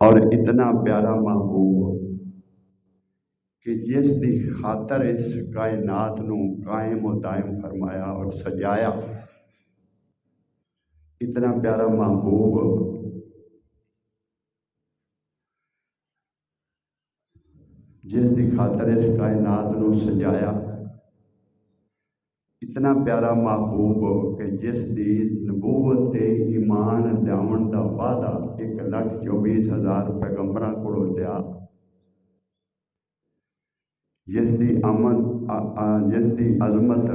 اور اتنا پیارا محبوب کہ جس دی خاطر اس کائنات نو قائم و دائم فرمایا اور سجایا، اتنا پیارا محبوب جس دی خاطر اس کائنات نو سجایا، اتنا پیارا محبوب کہ جس دی نبوت تے ایمان لیاون دا وعدہ 1,24,000 پیغمبراں کولوں لیا، جس دی جس دی عظمت،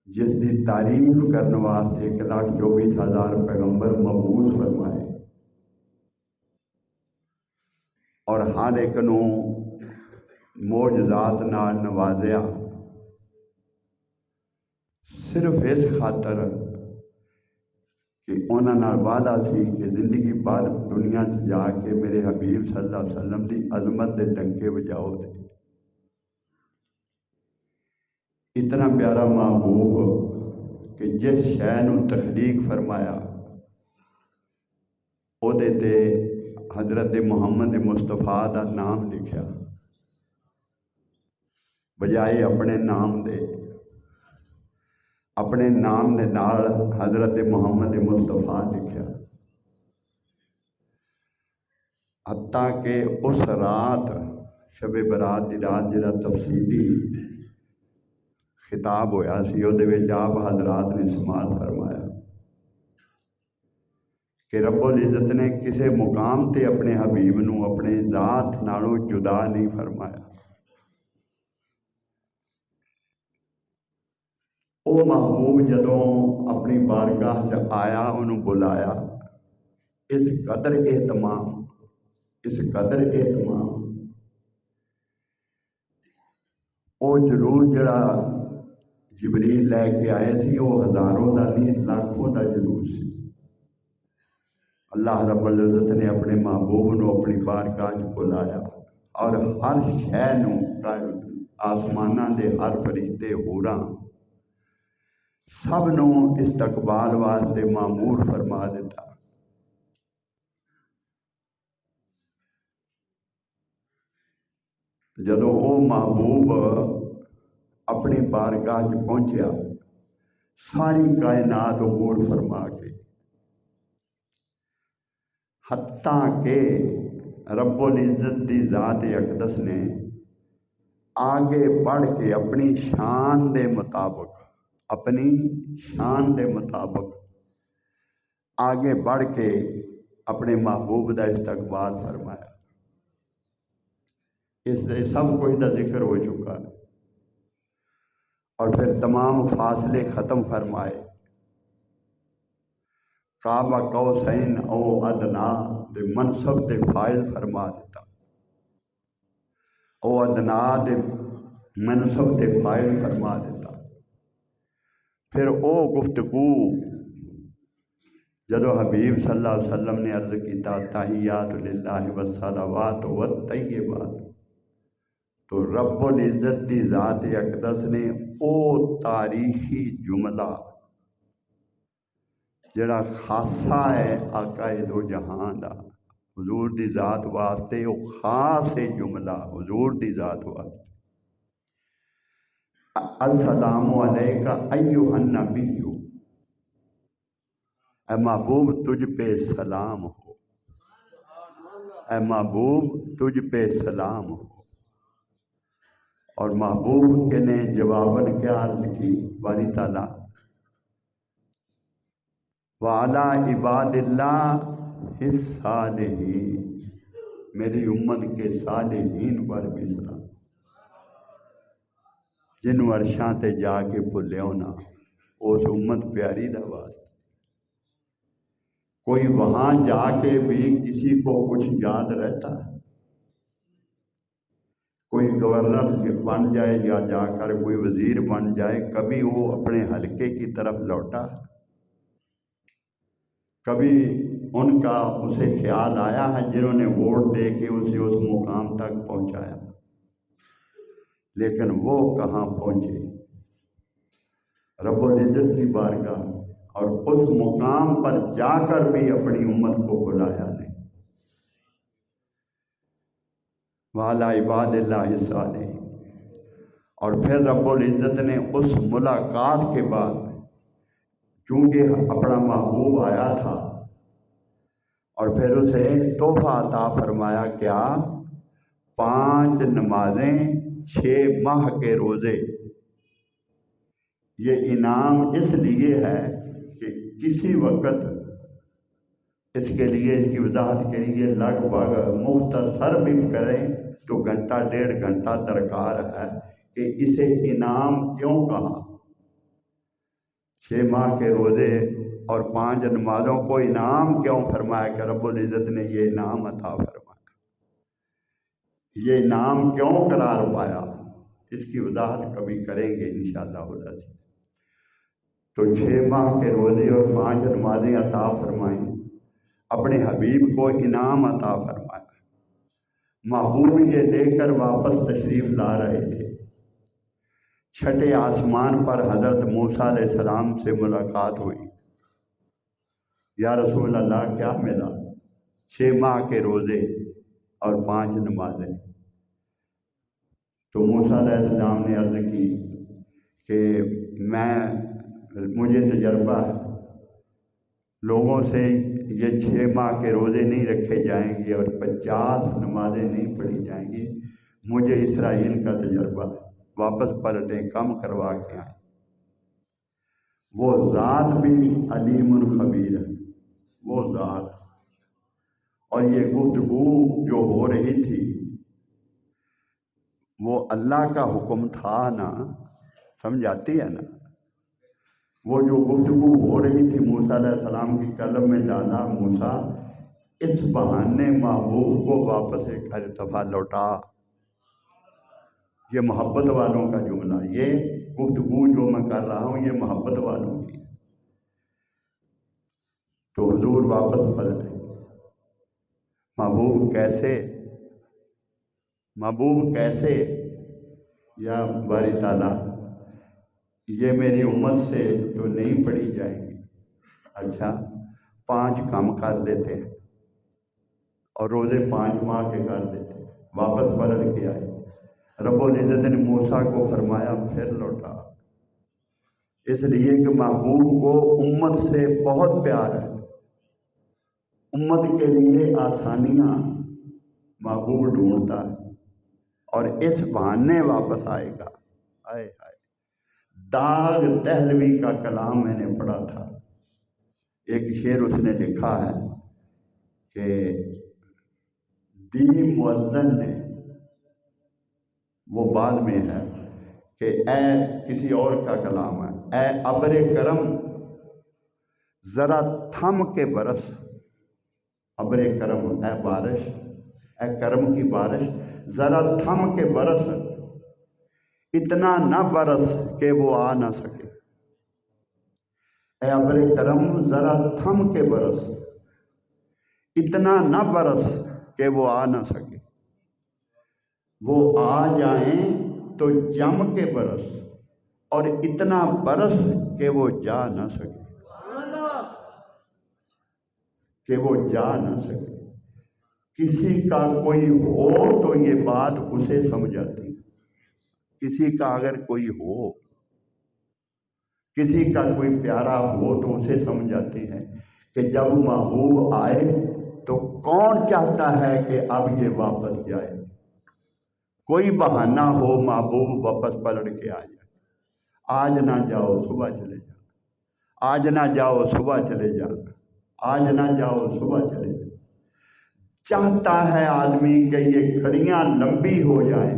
جس دی تعریف کرنے واسطے 1,24,000 پیغمبر مبعوث فرمائے، اور ہر ایک نو معجزات نال نوازیا، صرف اس خاطر کہ انہاں نال وعدہ سی کہ زندگی بھر دنیا جا کے میرے حبیب صلی اللہ علیہ وسلم دی عظمت دے ڈنکے بجاؤ دے۔ اتنا پیارا محبوب کہ جس شے نو تخلیق فرمایا او دے تے حضرت محمد مصطفیٰ دا نام لکھیا بجائے اپنے نام دے، اپنے نام دے نال حضرت محمد مصطفیٰ لکھیا، حتیٰ کہ اس رات شب برات دی رات جڑا تفصیلی خطاب ہویا سی او دے وچ آپ حضرات نے سماعت فرمایا کہ رب العزت نے کسے مقام تے اپنے حبیب نو اپنے ذات نالوں جدا نہیں فرمایا۔ او محبوب جدوں اپنی بارگاہ چ آیا، انہوں بلایا، اس قدر اہتمام، اس قدر اہتمام، او جلوس جڑا جبریل لے کے آئے سی وہ ہزاروں دا نہیں لاکھوں دا جلوس سی۔ اللہ رب العزت نے اپنے محبوب نو اپنی بارگاہ چ بلایا اور ہر شے نو، آسماناں دے ہر فرشتے ہوراں سب نو استقبال واسطے معمور فرما دیتا۔ جدوں وہ محبوب اپنی بارگاہ چ پہنچیا، ساری کائنات عبور فرما کے، حتیٰ کہ رب العزت دی ذات اقدس نے آگے بڑھ کے اپنی شان دے مطابق، اپنی شان دے مطابق آگے بڑھ کے اپنے محبوب دا استقبال فرمایا۔ اس سے سب کچھ دا ذکر ہو چکا ہے، اور پھر تمام فاصلے ختم فرمائے، قاب قوسین او ادنا دے منصب دے فائل فرما دیتا، او ادنا دے منصب دے فائل فرما دیتا۔ پھر او گفتگو جدو حبیب صلی اللہ علیہ وسلم نے عرض کیتا تحیات للہ والصلوات والطیبات، تو رب العزت دی ذات اقدس نے او تاریخی جملہ جڑا خاصہ ہے آقا دو جہان دا، حضور دی ذات واسطے او خاص ہے جملہ حضور دی ذات واسطے، السلام علیکہ ایھا النبی، اے محبوب تجھ پہ سلام ہو، اے محبوب تجھ پہ سلام ہو۔ اور محبوب کے نے جواباً کیا عرض کی باری تعالیٰ، وَعَلَىٰ عِبَادِ اللَّهِ الصَّالِحِينَ، میری امت کے صالحین پر بھی سلام، جن عرشاں تے جا کے بھلے ہونا، اس امت پیاری دا واسطہ۔ کوئی وہاں جا کے بھی کسی کو کچھ یاد رہتا ہے؟ کوئی گورنر بن جائے یا جا کر کوئی وزیر بن جائے، کبھی وہ اپنے حلقے کی طرف لوٹا؟ کبھی ان کا اسے خیال آیا ہے جنہوں نے ووٹ دے کے اسے اس مقام تک پہنچایا؟ لیکن وہ کہاں پہنچے؟ رب العزت کی بارگاہ اور اس مقام پر جا کر بھی اپنی امت کو بلایا نہیں۔ وعلیٰ عباد اللہ الصالحین۔ اور پھر رب العزت نے اس ملاقات کے بعد، چونکہ اپنا محبوب آیا تھا، اور پھر اسے تحفہ عطا فرمایا، کیا 5 نمازیں 6 ماہ کے روزے۔ یہ انعام اس لیے ہے کہ کسی وقت اس کے لیے، اس کی وضاحت کے لیے لگ بھگ مختصر بھی کریں تو گھنٹہ 1.5 گھنٹہ درکار ہے کہ اسے انعام کیوں کہا۔ 6 ماہ کے روزے اور 5 نمازوں کو انعام کیوں فرمایا کہ رب العزت نے یہ انعام عطا فرمایا، یہ انعام کیوں قرار پایا، اس کی وضاحت کبھی کریں گے انشاءاللہ العزیز۔ تو 6 ماہ کے روزے اور 5 نمازیں عطا فرمائیں، اپنے حبیب کو انعام عطا فرمایا۔ محبوب یہ لے کر واپس تشریف لا رہے تھے، 6ٹھے آسمان پر حضرت موسیٰ علیہ السلام سے ملاقات ہوئی۔ یا رسول اللہ کیا ملا؟ 6 ماہ کے روزے اور 5 نمازیں۔ تو موسیٰ علیہ السلام نے عرض کی کہ مجھے تجربہ ہے، لوگوں سے یہ 6 ماہ کے روزے نہیں رکھے جائیں گے اور 50 نمازیں نہیں پڑھی جائیں گی، مجھے اسرائیل کا تجربہ ہے، واپس پلٹیں، کم کروا کے آئیں۔ وہ ذات بھی علیم الخبیر ہے، وہ ذات۔ اور یہ گفتگو جو ہو رہی تھی وہ اللہ کا حکم تھا نا، سمجھ آتی ہے نا؟ وہ جو گفتگو ہو رہی تھی موسیٰ علیہ السلام کی قلم میں ڈالا موسیٰ، اس بہانے محبوب کو واپس ایک دفعہ لوٹا۔ یہ محبت والوں کا جملہ، یہ گفتگو جو میں کر رہا ہوں یہ محبت والوں کی۔ تو حضور واپس پلٹے۔ محبوب کیسے؟ محبوب کیسے؟ یا باری تعالیٰ یہ میری امت سے تو نہیں پڑھی جائے گی، اچھا 5 کم کر دیتے ہیں اور روزے 5 ماہ کے کر دیتے، واپس پلٹ کے آئے۔ رب العزت نے موسیٰ کو فرمایا پھر لوٹا، اس لیے کہ محبوب کو امت سے بہت پیار ہے، امت کے لیے آسانیاں محبوب ڈھونڈتا ہے، اور اس بہانے واپس آئے گا۔ آئے آئے داغ دہلوی کا کلام میں نے پڑھا تھا، ایک شعر اس نے لکھا ہے کہ دی مؤذن نے، وہ بعد میں ہے کہ اے کسی اور کا کلام ہے، اے ابر کرم ذرا تھم کے برس، ابر کرم اے بارش، اے کرم کی بارش، ذرا تھم کے برس، اتنا نہ برس کہ وہ آ نہ سکے۔ اے ابر کرم ذرا تھم کے برس، اتنا نہ برس کہ وہ آ نہ سکے، وہ آ جائیں تو جم کے برس، اور اتنا برس کہ وہ جا نہ سکے، کہ وہ جا نہ سکے۔ کسی کا کوئی ہو تو یہ بات اسے سمجھ آتی ہے، کسی کا اگر کوئی ہو، کسی کا کوئی پیارا ہو تو اسے سمجھ آتی ہے کہ جب محبوب آئے تو کون چاہتا ہے کہ اب یہ واپس جائے۔ کوئی بہانہ ہو محبوب واپس پلٹ کے آ جائے، آج نہ جاؤ صبح چلے جاؤ، آج نہ جاؤ صبح چلے جاؤ، آج نہ جاؤ صبح چلے جاؤ۔ چاہتا ہے آدمی کہ یہ گھڑیاں لمبی ہو جائیں،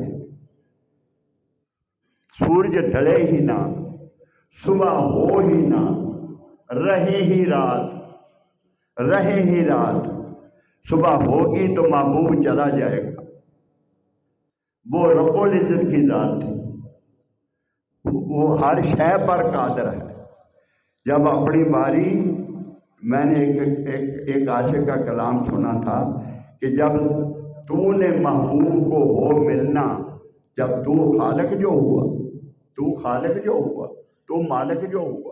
سورج ڈھلے ہی نہ، صبح ہو ہی نہ، رہے ہی رات، رہے ہی رات، صبح ہوگی تو محبوب چلا جائے گا۔ وہ رب العزت کی ذات تھی، وہ ہر شے پر قادر ہے۔ جب اپنی باری، میں نے ایک عاشق کا کلام سنا تھا کہ جب تو نے محبوب کو ہو ملنا، جب تو خالق جو ہوا، تو خالق جو ہوا، تو مالک جو ہوا،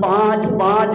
5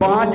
5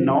9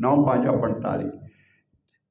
9 5 48,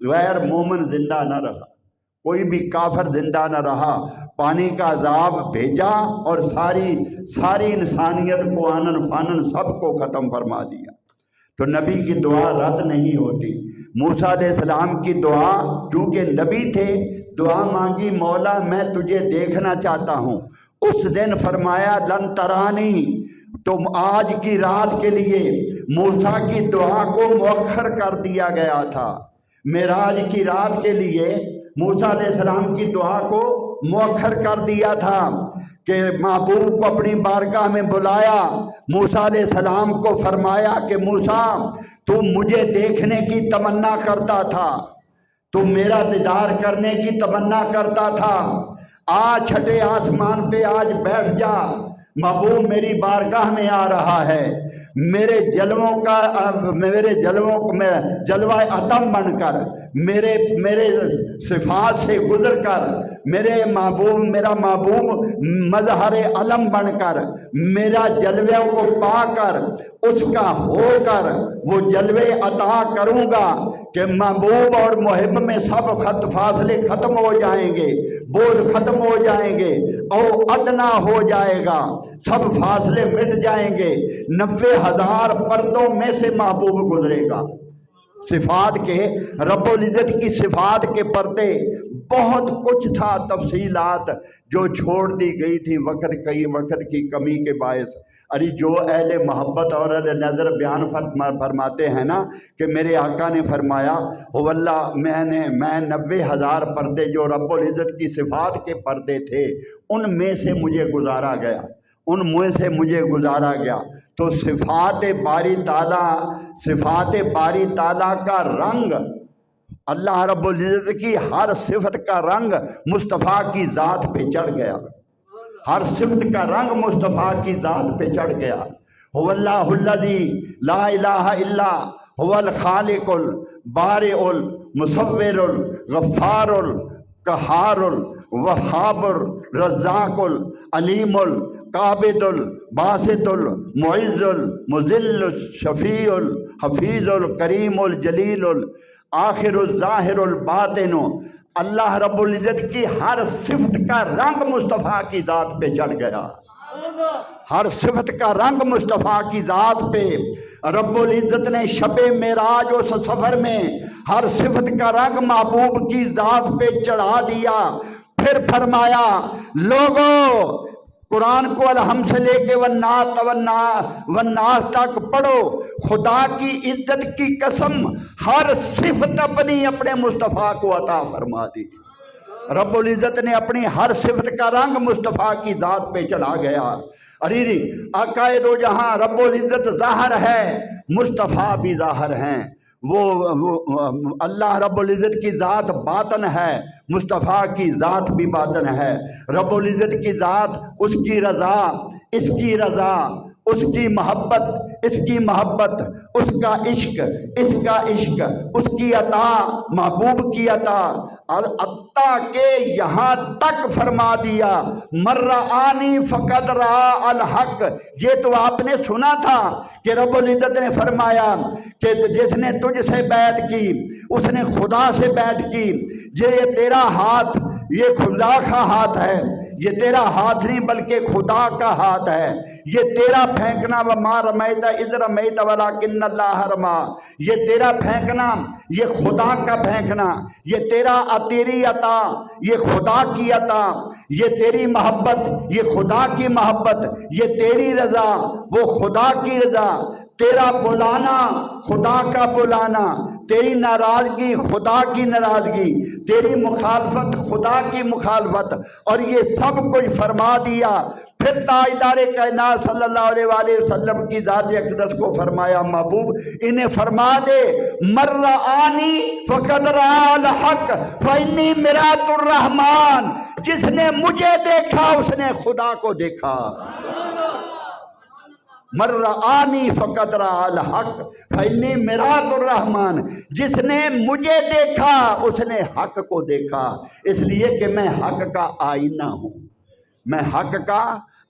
غیر مومن زندہ نہ رہا، کوئی بھی کافر زندہ نہ رہا، پانی کا عذاب بھیجا اور ساری انسانیت کو آنن فانن سب کو ختم فرما دیا۔ تو نبی کی دعا رد نہیں ہوتی۔ موسیٰ علیہ السلام کی دعا، چونکہ نبی تھے، دعا مانگی مولا میں تجھے دیکھنا چاہتا ہوں۔ اس دن فرمایا لن ترانی، تو آج کی رات کے لیے موسیٰ کی دعا کو مؤخر کر دیا گیا تھا۔ معراج کی رات کے لیے موسیٰ علیہ السلام کی دعا کو مؤخر کر دیا تھا کہ محبوب کو اپنی بارگاہ میں بلایا۔ موسیٰ علیہ السلام کو فرمایا کہ موسیٰ تو مجھے دیکھنے کی تمنا کرتا تھا، تو میرا دیدار کرنے کی تمنا کرتا تھا، چھٹے آسمان پہ آج بیٹھ جا، محبوب میری بارگاہ میں آ رہا ہے، میرے جلووں میں جلوہ عدم بن کر، میرے صفات سے گزر کر، میرا محبوب مظہر علم بن کر، میرا جلوے کو پا کر، اس کا ہو کر وہ جلوے عطا کروں گا کہ محبوب اور محب میں سب فاصلے ختم ہو جائیں گے، بوجھ ختم ہو جائیں گے، او ادنا ہو جائے گا، سب فاصلے مٹ جائیں گے، 90,000 پردوں میں سے محبوب گزرے گا۔ صفات کے، رب العزت کی صفات کے پردے بہت کچھ تھا، تفصیلات جو چھوڑ دی گئی تھی وقت کی کمی کے باعث۔ ارے جو اہل محبت اور اہل نظر بیان فرماتے ہیں نا کہ میرے آقا نے فرمایا واللہ میں 90,000 پردے جو رب العزت کی صفات کے پردے تھے ان میں سے مجھے گزارا گیا، تو صفات باری تعالیٰ کا رنگ، اللہ رب العزت کی ہر صفت کا رنگ مصطفیٰ کی ذات پہ چڑھ گیا، ہر صفت کا رنگ مصطفیٰ کی ذات پہ چڑھ گیا۔ هو اللہ الذی لا الہ الا هو الخالق البارئ المصور الغفار القہار الوہاب الرزاق العلیم القابض الباسط المعز المذل الشفیع الحفیظ الکریم الجلیل الآخر الظاہر الباطن۔ اللہ رب العزت کی ہر صفت کا رنگ مصطفیٰ کی ذات پہ چڑھ گیا، ہر صفت کا رنگ مصطفیٰ کی ذات پہ رب العزت نے شب معراج اس سفر میں ہر صفت کا رنگ محبوب کی ذات پہ چڑھا دیا۔ پھر فرمایا لوگوں قرآن کو الحمد سے لے کے والناس تک پڑھو، خدا کی عزت کی قسم ہر صفت اپنے مصطفیٰ کو عطا فرما دی۔ رب العزت نے اپنی ہر صفت کا رنگ مصطفیٰ کی ذات پہ چلا گیا۔ ارے آقا دو جہاں رب العزت ظاہر ہے، مصطفیٰ بھی ظاہر ہیں، وہ اللہ رب العزت کی ذات باطن ہے، مصطفیٰ کی ذات بھی باطن ہے۔ رب العزت کی ذات، اس کی رضا، اس کی رضا، اس کی محبت، اس کی محبت، اس کا عشق، اس کا عشق، اس کی عطا، محبوب کی عطا، اور عطا کے یہاں تک فرما دیا من رآنی فقد رآ الحق۔ یہ تو آپ نے سنا تھا کہ رب العزت نے فرمایا کہ جس نے تجھ سے بیعت کی اس نے خدا سے بیعت کی۔ یہ تیرا ہاتھ، یہ خدا کا ہاتھ ہے، یہ تیرا ہاتھ نہیں بلکہ خدا کا ہاتھ ہے۔ یہ تیرا پھینکنا وما رمیت اذ رمیت ولکن اللہ رما، یہ تیرا پھینکنا، یہ خدا کا پھینکنا، یہ تیری عطا، یہ خدا کی عطا، یہ تیری محبت، یہ خدا کی محبت، یہ تیری رضا، وہ خدا کی رضا، تیرا بلانا خدا کا بلانا، تیری ناراضگی خدا کی ناراضگی، تیری مخالفت خدا کی مخالفت، اور یہ سب کچھ فرما دیا۔ پھر تاجدار کائنات صلی اللہ علیہ وآلہ وسلم کی ذات اقدس کو فرمایا محبوب انہیں فرما دے من رآنی فقد رآ الحق فإنی مرآت الرحمن، جس نے مجھے دیکھا اس نے خدا کو دیکھا۔ من رآنی فقد رآ الحق فإنی مرآت الرحمن، جس نے مجھے دیکھا اس نے حق کو دیکھا، اس لیے کہ میں حق کا آئینہ ہوں، میں حق کا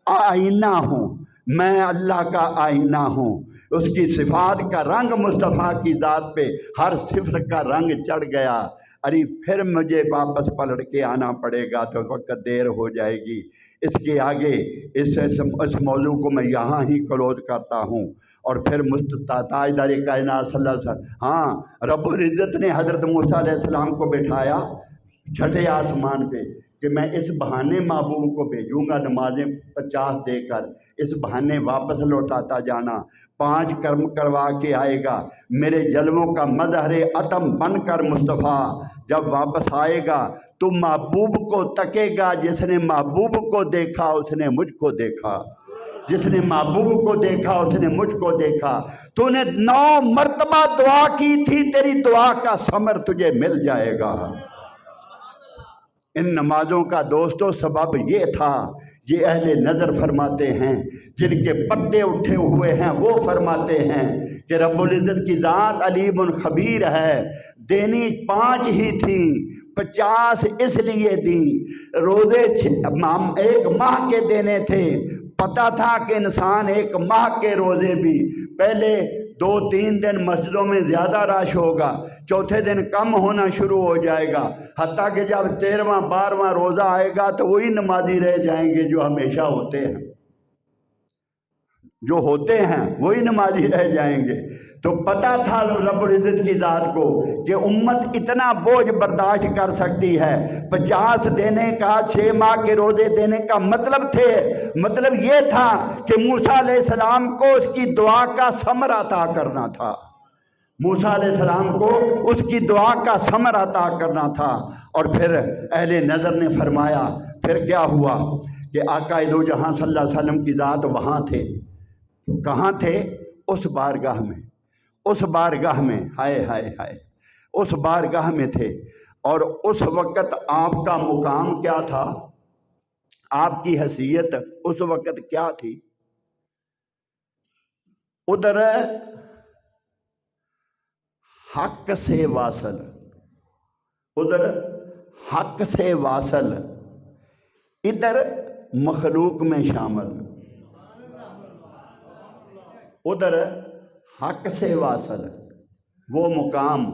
آئینہ ہوں، میں اللہ کا آئینہ ہوں، اس کی صفات کا رنگ مصطفیٰ کی ذات پہ ہر صفت کا رنگ چڑھ گیا۔ ارے پھر مجھے واپس پلٹ کے آنا پڑے گا تو وقت دیر ہو جائے گی۔ اس کے آگے اس موضوع کو میں یہاں ہی کلوز کرتا ہوں، اور پھر تاجدار کائنات صلی اللہ علیہ وسلم، ہاں رب العزت نے حضرت موسیٰ علیہ السلام کو بٹھایا چھٹے آسمان پہ کہ میں اس بہانے محبوب کو بھیجوں گا نمازیں 50 دے کر، اس بہانے واپس لوٹاتا جانا، 5 کرم کروا کے آئے گا، میرے جلووں کا مظہر عتم بن کر مصطفیٰ جب واپس آئے گا تو محبوب کو تکے گا، جس نے محبوب کو دیکھا اس نے مجھ کو دیکھا، جس نے محبوب کو دیکھا اس نے مجھ کو دیکھا، تو نے 9 مرتبہ دعا کی تھی، تیری دعا کا ثمر تجھے مل جائے گا۔ ان نمازوں کا دوستو سبب یہ تھا، یہ اہل نظر فرماتے ہیں، جن کے پتے اٹھے ہوئے ہیں وہ فرماتے ہیں کہ رب العزت کی ذات علیم خبیر ہے، دینی 5 ہی تھی، 50 اس لیے دی، روزے 1 ماہ کے دینے تھے، پتہ تھا کہ انسان 1 ماہ کے روزے بھی پہلے 2-3 دن مسجدوں میں زیادہ رش ہوگا، چوتھے دن کم ہونا شروع ہو جائے گا، حتیٰ کہ جب 13واں 12واں روزہ آئے گا تو وہی نمازی رہ جائیں گے جو ہمیشہ ہوتے ہیں، جو ہوتے ہیں وہی نمازی رہ جائیں گے۔ تو پتہ تھا رب العزت کی ذات کو کہ امت اتنا بوجھ برداشت کر سکتی ہے، 50 دینے کا، 6 ماہ کے روزے دینے کا مطلب یہ تھا کہ موسیٰ علیہ السلام کو اس کی دعا کا ثمر عطا کرنا تھا، موسیٰ علیہ السلام کو اس کی دعا کا ثمر عطا کرنا تھا۔ اور پھر اہل نظر نے فرمایا، پھر کیا ہوا کہ آقا دو جہاں صلی اللہ علیہ وسلم کی ذات وہاں تھے، کہاں تھے؟ اس بارگاہ میں، اس بارگاہ میں، ہائے ہائے ہائے، اس بارگاہ میں تھے۔ اور اس وقت آپ کا مقام کیا تھا، آپ کی حیثیت اس وقت کیا تھی؟ ادھر حق سے واصل، ادھر حق سے واصل، ادھر مخلوق میں شامل، ادھر حق سے واصل، وہ مقام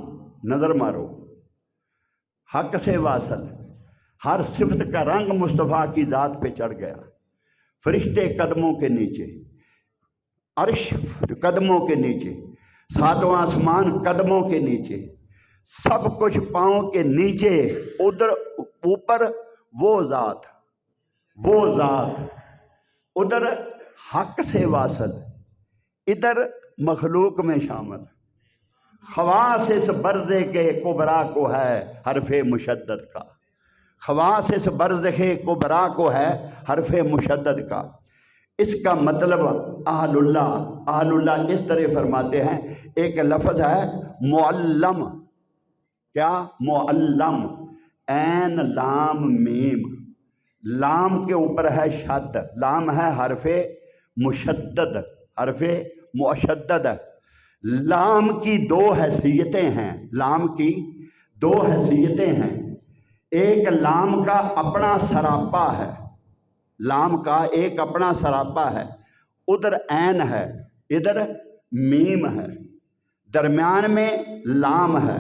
نظر مارو، حق سے واصل، ہر صفت کا رنگ مصطفیٰ کی ذات پہ چڑھ گیا، فرشتے قدموں کے نیچے، عرش قدموں کے نیچے، 7واں آسمان قدموں کے نیچے، سب کچھ پاؤں کے نیچے، ادھر اوپر وہ ذات، ادھر حق سے واصل، ادھر مخلوق میں شامل، خواص اس برزے کے کبرا کو ہے حرف مشدد کا، خواص اس برزے کے کبرا کو ہے حرف مشدد کا۔ اس کا مطلب اہل اللہ اس طرح فرماتے ہیں، ایک لفظ ہے معلم، کیا؟ معلم، عین لام میم، لام کے اوپر ہے شد، لام ہے حرف مشدد، حرف مشدد۔ لام کی 2 حیثیتیں ہیں، لام کی 2 حیثیتیں ہیں، ایک لام کا اپنا سراپا ہے، لام کا ایک اپنا سراپا ہے، ادھر عین ہے، ادھر میم ہے، درمیان میں لام ہے۔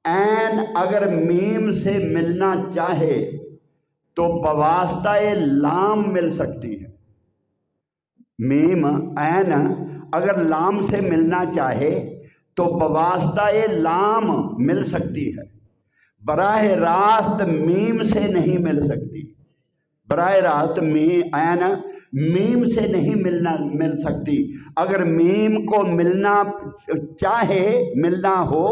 عین اگر میم سے ملنا چاہے تو بواسطہ لام مل سکتی ہے، میم عین اگر لام سے ملنا چاہے تو بواسطہ لام مل سکتی ہے، براہ راست میم سے نہیں مل سکتی، براہ راست عین میم سے نہیں مل سکتی۔ اگر میم کو ملنا چاہے، ملنا ہو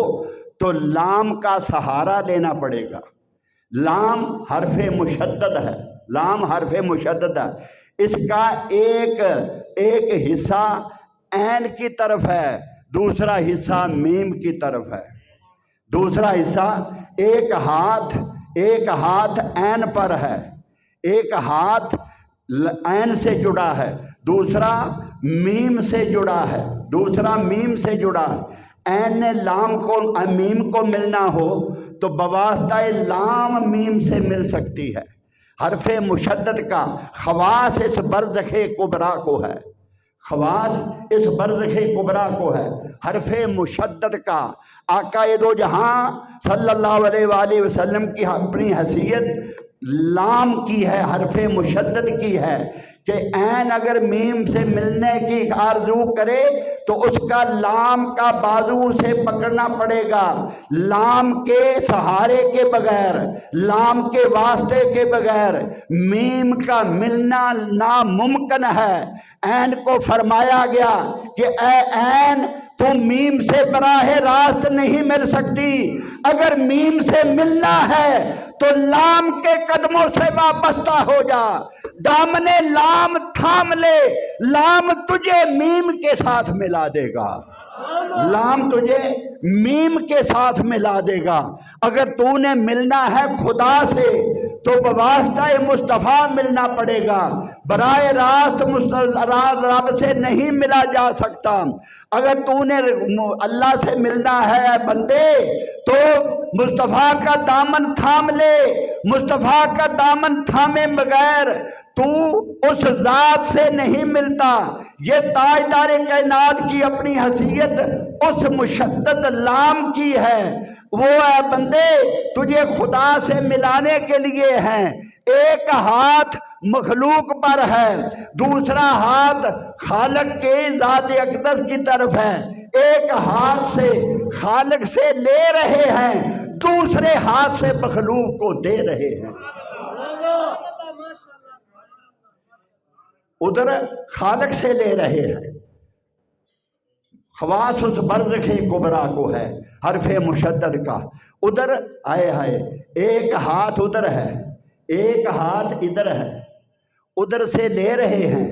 تو لام کا سہارا لینا پڑے گا، لام حرف مشدد ہے، لام حرف مشدد ہے، اس کا ایک حصہ عین کی طرف ہے، دوسرا حصہ میم کی طرف ہے، دوسرا حصہ ایک ہاتھ عین پر ہے، ایک ہاتھ عین سے جڑا ہے، دوسرا میم سے جڑا ہے، دوسرا میم سے جڑا ہے۔ عین نے لام کو میم کو ملنا ہو تو بواسطہ لام میم سے مل سکتی ہے۔ حرف مشدد کا خواص اس برزخ کبرا کو ہے، خواص اس برزخ کبریٰ کو ہے، حرف مشدد کا۔ آقا دو جہاں صلی اللہ علیہ وآلہ وسلم کی اپنی حیثیت لام کی ہے، حرف مشدد کی ہے کہ عین اگر میم سے ملنے کی آرزو کرے تو اس کا لام کا بازو سے پکڑنا پڑے گا، لام کے سہارے کے بغیر، لام کے واسطے کے بغیر میم کا ملنا ناممکن ہے۔ عین کو فرمایا گیا کہ اے عین تو میم سے براہ راست نہیں مل سکتی، اگر میم سے ملنا ہے تو لام کے قدموں سے وابستہ ہو جا، دامن لام تھام لے، لام تجھے میم کے ساتھ ملا دے گا، لام تجھے میم کے ساتھ ملا دے گا۔ اگر تو نے ملنا ہے خدا سے تو بواسطہ مصطفیٰ ملنا پڑے گا، براہ راست رب سے نہیں ملا جا سکتا۔ اگر تو نے اللہ سے ملنا ہے بندے تو مصطفیٰ کا دامن تھام لے، مصطفیٰ کا دامن تھامے بغیر تو اس ذات سے نہیں ملتا۔ یہ تاجدار کائنات کی اپنی حیثیت اس مشدد لام کی ہے۔ وہ اے بندے تجھے خدا سے ملانے کے لیے ہیں، ایک ہاتھ مخلوق پر ہے، دوسرا ہاتھ خالق کے ذات اقدس کی طرف ہے، ایک ہاتھ سے خالق سے لے رہے ہیں، دوسرے ہاتھ سے مخلوق کو دے رہے ہیں۔ ادھر خالق سے لے رہے ہیں، خواص اس برزخ کبریٰ کو ہے، حرف مشدد کا۔ ادھر آئے ہائے ایک ہاتھ ادھر ہے، ایک ہاتھ ادھر ہے، ادھر سے لے رہے ہیں،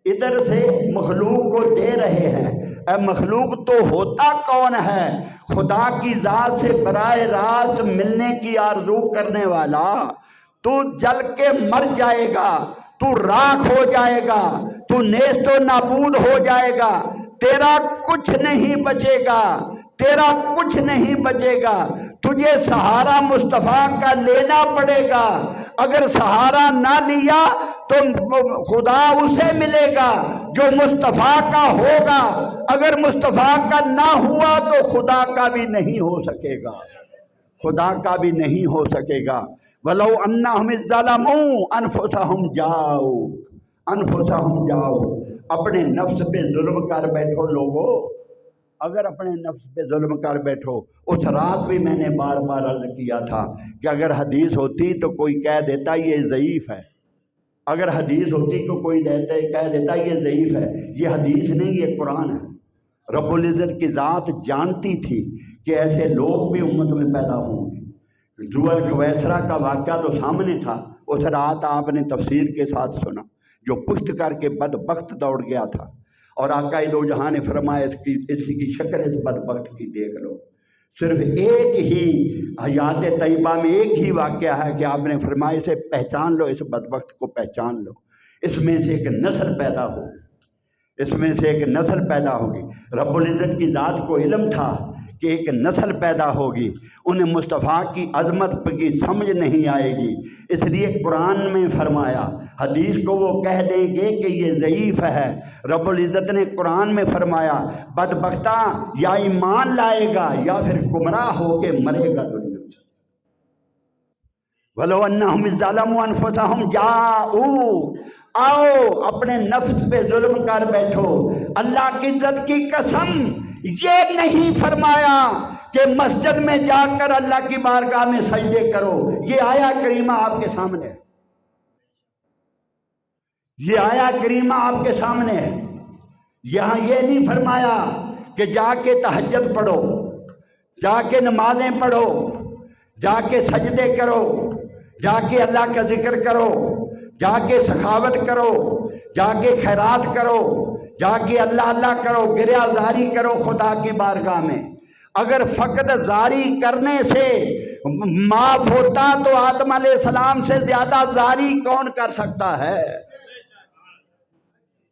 ادھر سے مخلوق کو دے رہے ہیں۔ اے مخلوق تو ہوتا کون ہے؟ خدا کی ذات سے براہ راست ملنے کی آرزو کرنے والا۔ تو جل کے مر جائے گا، تو راکھ ہو جائے گا، تو نیست و نابود ہو جائے گا، تیرا کچھ نہیں بچے گا، تیرا کچھ نہیں بچے گا۔ تجھے سہارا مصطفیٰ کا لینا پڑے گا، اگر سہارا نہ لیا تو خدا اسے ملے گا جو مصطفیٰ کا ہوگا، اگر مصطفیٰ کا نہ ہوا تو خدا کا بھی نہیں ہو سکے گا، خدا کا بھی نہیں ہو سکے گا۔ وَلَوْ أَنَّهُمْ إِذْ ظَلَمُوا أَنفُسَهُمْ جاؤ، اپنے نفس پہ ظلم کر بیٹھو لوگو، اگر اپنے نفس پہ ظلم کر بیٹھو۔ اس رات بھی میں نے بار بار عرض کیا تھا کہ اگر حدیث ہوتی تو کوئی کہہ دیتا یہ ضعیف ہے، اگر حدیث ہوتی تو کوئی کہہ دیتا یہ ضعیف ہے۔ یہ حدیث نہیں، یہ قرآن ہے۔ رب العزت کی ذات جانتی تھی کہ ایسے لوگ بھی امت میں پیدا ہوں گے۔ ذو الخویسرہ کا واقعہ تو سامنے تھا، اس رات آپ نے تفسیر کے ساتھ سنا، جو پشت کر کے بدبخت دوڑ گیا تھا، اور آقا دو جہاں نے فرمایا اس کی شکل اس بدبخت کی دیکھ لو۔ صرف ایک ہی حیات طیبہ میں ایک ہی واقعہ ہے کہ آپ نے فرمایا اسے پہچان لو، اس بدبخت کو پہچان لو، اس میں سے ایک نسل پیدا ہو، اس میں سے ایک نسل پیدا ہوگی۔ رب العزت کی ذات کو علم تھا کہ ایک نسل پیدا ہوگی، انہیں مصطفیٰ کی عظمت کی سمجھ نہیں آئے گی، اس لیے قرآن میں فرمایا۔ حدیث کو وہ کہہ دیں گے کہ یہ ضعیف ہے، رب العزت نے قرآن میں فرمایا بدبختہ یا ایمان لائے گا یا پھر گمراہ ہو کے مرے گا دنیا سے۔ وَلَوْ أَنَّهُمْ إِذْ ظَلَمُوا أَنفُسَهُمْ جَاءُوا، آؤ اپنے نفس پہ ظلم کر بیٹھو۔ اللہ کی عزت کی قسم یہ نہیں فرمایا کہ مسجد میں جا کر اللہ کی بارگاہ میں سجدے کرو، یہ آیا کریمہ آپ کے سامنے ہے، یہ آیا کریمہ آپ کے سامنے ہے۔ یہاں یہ نہیں فرمایا کہ جا کے تہجد پڑھو، جا کے نمازیں پڑھو، جا کے سجدے کرو، جا کے اللہ کا ذکر کرو، جا کے سخاوت کرو، جا کے خیرات کرو، جا کے اللہ اللہ کرو، گریہ زاری کرو خدا کی بارگاہ میں۔ اگر فقط زاری کرنے سے معاف ہوتا تو آدم علیہ السلام سے زیادہ زاری کون کر سکتا ہے؟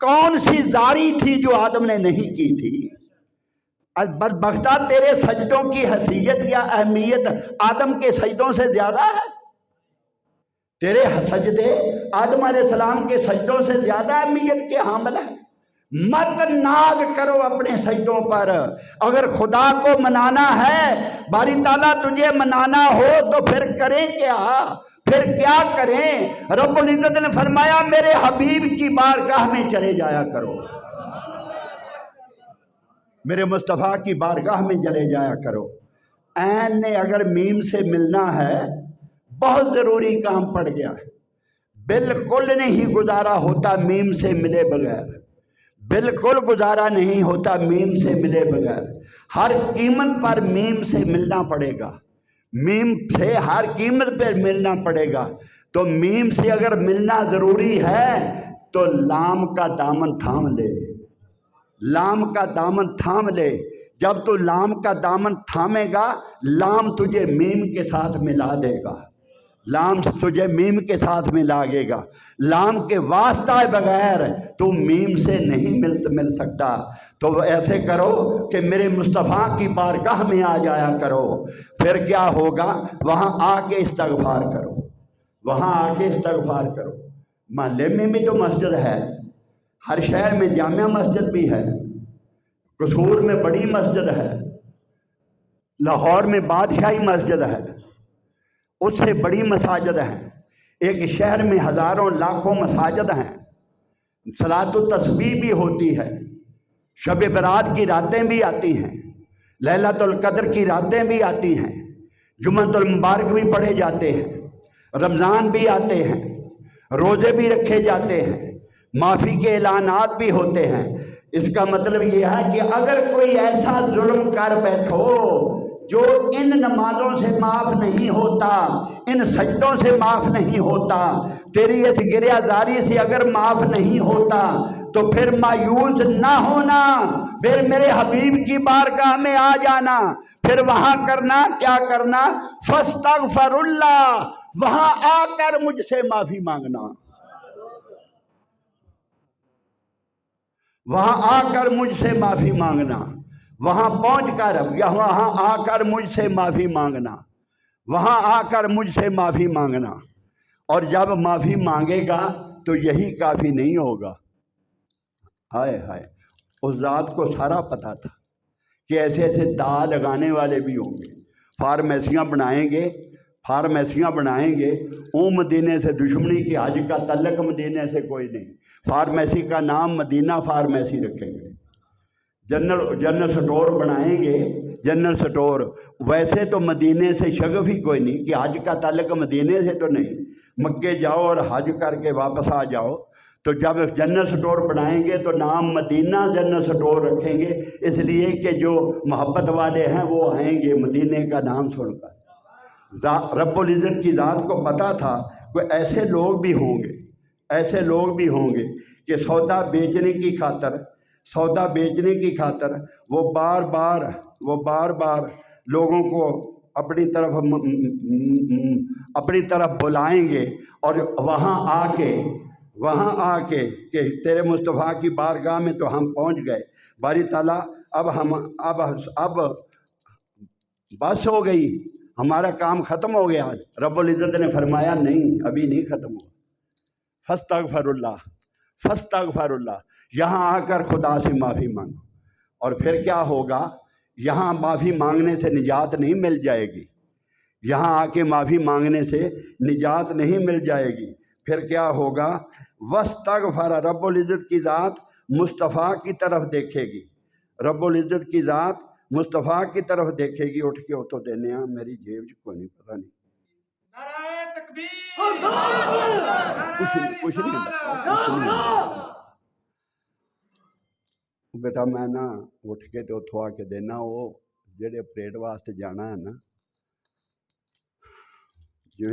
کون سی زاری تھی جو آدم نے نہیں کی تھی؟ بدبختہ تیرے سجدوں کی حیثیت یا اہمیت آدم کے سجدوں سے زیادہ ہے؟ تیرے سجدے آدم علیہ السلام کے سجدوں سے زیادہ اہمیت کے حامل ہیں؟ مت ناز کرو اپنے سجدوں پر۔ اگر خدا کو منانا ہے، باری تعالیٰ تجھے منانا ہو تو پھر کریں کیا؟ پھر کیا کریں؟ رب العزت نے فرمایا میرے حبیب کی بارگاہ میں چلے جایا کرو، میرے مصطفیٰ کی بارگاہ میں چلے جایا کرو۔ عین نے اگر میم سے ملنا ہے، بہت ضروری کام پڑ گیا ہے، بالکل نہیں گزارا ہوتا میم سے ملے بغیر، بالکل گزارا نہیں ہوتا میم سے ملے بغیر۔ ہر قیمت پر میم سے ملنا پڑے گا، میم سے ہر قیمت پہ ملنا پڑے گا۔ تو میم سے اگر ملنا ضروری ہے تو لام کا دامن تھام لے، لام کا دامن تھام لے۔ جب تو لام کا دامن تھامے گا، لام تجھے میم کے ساتھ ملا دے گا، لام تجھے میم کے ساتھ ملا دے گا۔ لام کے واسطہ بغیر تو میم سے نہیں مل سکتا۔ تو ایسے کرو کہ میرے مصطفیٰ کی بارگاہ میں آ جایا کرو، پھر کیا ہوگا؟ وہاں آ کے استغفار کرو، وہاں آ کے استغفار کرو۔ محلے میں بھی تو مسجد ہے، ہر شہر میں جامع مسجد بھی ہے، قصور میں بڑی مسجد ہے، لاہور میں بادشاہی مسجد ہے، اس سے بڑی مساجد ہیں، ایک شہر میں ہزاروں لاکھوں مساجد ہیں، صلاۃ التسبیح بھی ہوتی ہے، شب برات کی راتیں بھی آتی ہیں، لیلۃ القدر کی راتیں بھی آتی ہیں، جمعۃ المبارک بھی پڑھے جاتے ہیں، رمضان بھی آتے ہیں، روزے بھی رکھے جاتے ہیں، معافی کے اعلانات بھی ہوتے ہیں۔ اس کا مطلب یہ ہے کہ اگر کوئی ایسا ظلم کر بیٹھو جو ان نمازوں سے معاف نہیں ہوتا، ان سجدوں سے معاف نہیں ہوتا، تیری اس گریہ زاری سے اگر معاف نہیں ہوتا، تو پھر مایوس نہ ہونا، پھر میرے حبیب کی بارگاہ میں آ جانا، پھر وہاں کرنا کیا کرنا؟ فاستغفر اللہ، وہاں آ کر مجھ سے معافی مانگنا، وہاں آ کر مجھ سے معافی مانگنا، وہاں پہنچ کر یا وہاں آ کر مجھ سے معافی مانگنا، وہاں آ کر مجھ سے معافی مانگنا۔ اور جب معافی مانگے گا تو یہی کافی نہیں ہوگا۔ ہائے ہائے، اس ذات کو سارا پتہ تھا کہ ایسے ایسے دا لگانے والے بھی ہوں گے، فارمیسیاں بنائیں گے، فارمیسیاں بنائیں گے، مدینے سے دشمنی کی حج کا تعلق مدینے سے کوئی نہیں، فارمیسی کا نام مدینہ فارمیسی رکھیں گے، جنرل سٹور بنائیں گے، جنرل سٹور۔ ویسے تو مدینے سے شگف ہی کوئی نہیں کہ حج کا تعلق مدینے سے تو نہیں، مکے جاؤ اور حج کر کے واپس آ جاؤ۔ تو جب جنرل سٹور بنائیں گے تو نام مدینہ جنرل سٹور رکھیں گے، اس لیے کہ جو محبت والے ہیں وہ آئیں گے مدینے کا نام سن کر۔ رب العزت کی ذات کو پتہ تھا کہ ایسے لوگ بھی ہوں گے، ایسے لوگ بھی ہوں گے کہ سودا بیچنے کی خاطر، سودا بیچنے کی خاطر وہ بار بار لوگوں کو اپنی طرف بلائیں گے، اور وہاں آ کے کہ تیرے مصطفیٰ کی بارگاہ میں تو ہم پہنچ گئے، باری تعالیٰ اب بس ہو گئی، ہمارا کام ختم ہو گیا۔ رب العزت نے فرمایا نہیں، ابھی نہیں ختم ہوا، فاستغفر اللہ، فاستغفر اللہ، یہاں آ کر خدا سے معافی مانگو۔ اور پھر کیا ہوگا؟ یہاں معافی مانگنے سے نجات نہیں مل جائے گی، یہاں آ کے معافی مانگنے سے نجات نہیں مل جائے گی۔ پھر کیا ہوگا؟ واستغفر، رب العزت کی ذات مصطفیٰ کی طرف دیکھے گی، رب العزت کی ذات مصطفیٰ کی طرف دیکھے گی۔ اٹھ کے تو دینے ہاں میری جیب کو نہیں پتہ نہیں، نعرہ تکبیر، کچھ نہیں بیٹا، میں نا اٹھ کے تو اتوں آ کے دینا، وہ جہے پریڈ واسطے جانا ہے نا، جی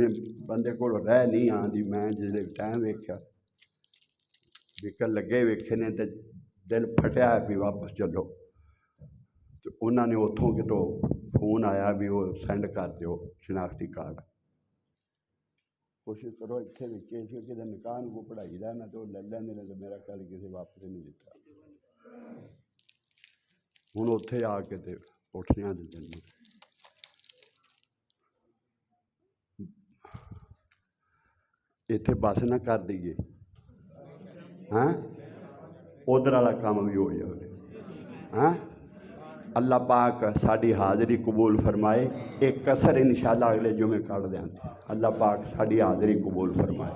بندے کو رہ نہیں آتی، میں جسے ٹائم ویکیا ویکن لگے ویکھے نے تو دل پھٹیا بھی واپس چلو، تو انہوں نے اتوں کہ تو فون آیا بھی وہ سینڈ کر دیو شناختی کارڈ۔ کوشش کرو اتنے ویچے سی کسی نکاح کو پڑھائی لینا تو لے لینے نے، تو میرا خیال کسی واپس نہیں دیتا۔ ہوں اتنے آ کے تو اٹھنیاں دے دینا، اتنے بس نہ کر دیے، ہاں ادھر والا کام بھی ہو جائے. ہاں اللہ پاک ساری حاضری قبول فرمائے. ایک کسر انشاءاللہ اگلے جمعے کر دیں. اللہ پاک ساری حاضری قبول فرمائے.